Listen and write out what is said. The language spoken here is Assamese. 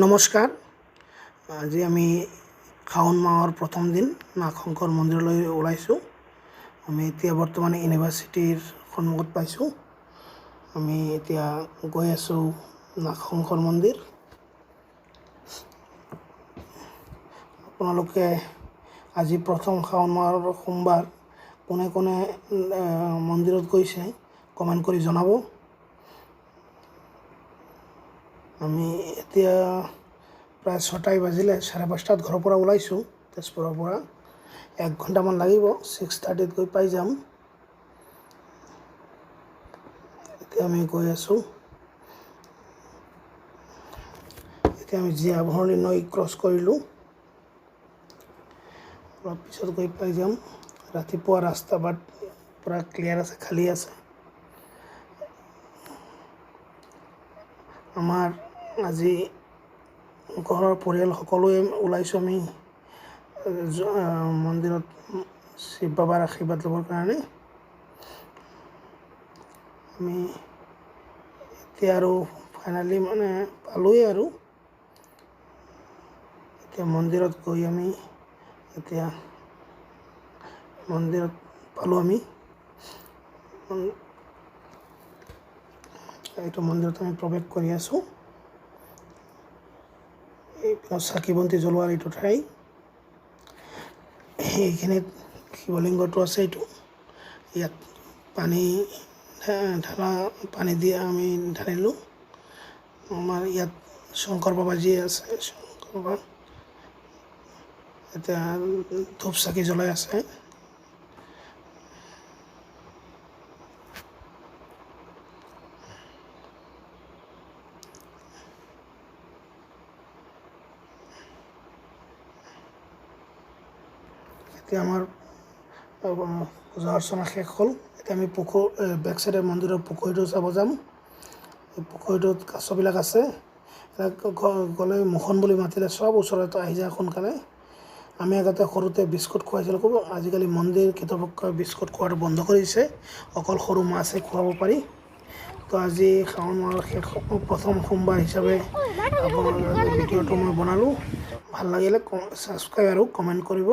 নমস্কাৰ। আজি আমি শাওণ মাহৰ প্ৰথম দিন নাগশংকৰ মন্দিৰলৈ ওলাইছোঁ। আমি এতিয়া বৰ্তমান ইউনিভাৰ্চিটিৰ সন্মুখত পাইছোঁ। আমি এতিয়া গৈ আছোঁ নাগশংকৰ মন্দিৰ। আপোনালোকে আজি প্ৰথম শাওণ মাহৰ সোমবাৰ কোনে কোনে মন্দিৰত গৈছে কমেণ্ট কৰি জনাব। আমি এতিয়া প্ৰায় 6টাই বাজিলে, 5:30 ঘৰৰ পৰা ওলাইছোঁ তেজপুৰৰ পৰা। 1 ঘণ্টামান লাগিব, 6:30 গৈ পাই যাম। এতিয়া আমি গৈ আছোঁ। এতিয়া আমি জীয়াভৰণী নৈ ক্ৰছ কৰিলোঁ, অলপ পিছত গৈ পাই যাম। ৰাতিপুৱা ৰাস্তা বাট পূৰা ক্লিয়াৰ আছে, খালী আছে। আমাৰ আজি ঘৰৰ পৰিয়াল সকলোৱে ওলাইছোঁ আমি মন্দিৰত শিৱ বাবাৰ আশীৰ্বাদ ল'বৰ কাৰণে। আমি এতিয়া আৰু ফাইনেলি পালোঁৱেই আৰু। এতিয়া মন্দিৰত গৈ আমি মন্দিৰত পালোঁ আমি। এইটো মন্দিৰত আমি প্ৰৱেশ কৰি আছোঁ। এইপিনে চাকি বন্তি জ্বলোৱাৰ এইটো ঠাই। এইখিনিত শিৱলিংগটো আছে। এইটো ইয়াত পানী দিয়া আমি ঢালিলোঁ। আমাৰ ইয়াত শংকৰ বাবাজী আছে, শংকৰ বাবা এতিয়া ধূপ চাকি জ্বলাই আছে। এতিয়া আমাৰ পূজা অৰ্চনা শেষ হ'ল। এতিয়া আমি বেক চাইডে মন্দিৰৰ পুখুৰীটো চাব যাম। এই পুখুৰীটোত কাছবিলাক আছে। গ'লে মোহন বুলি মাতিলে চব ওচৰতে আহি যায় সোনকালে। আমি আগতে সৰুতে বিস্কুট খুৱাইছিলোঁ খুব। আজিকালি মন্দিৰ কৰ্তৃপক্ষই বিস্কুট খোৱাটো বন্ধ কৰিছে, অকল সৰু মাছহে খুৱাব পাৰি। তো আজি শাওণ মাহৰ প্ৰথম সোমবাৰ হিচাপে আপোনাৰ ভিডিঅ'টো মই বনালোঁ। ভাল লাগিলে ছাবস্ক্ৰাইব আৰু কমেণ্ট কৰিব।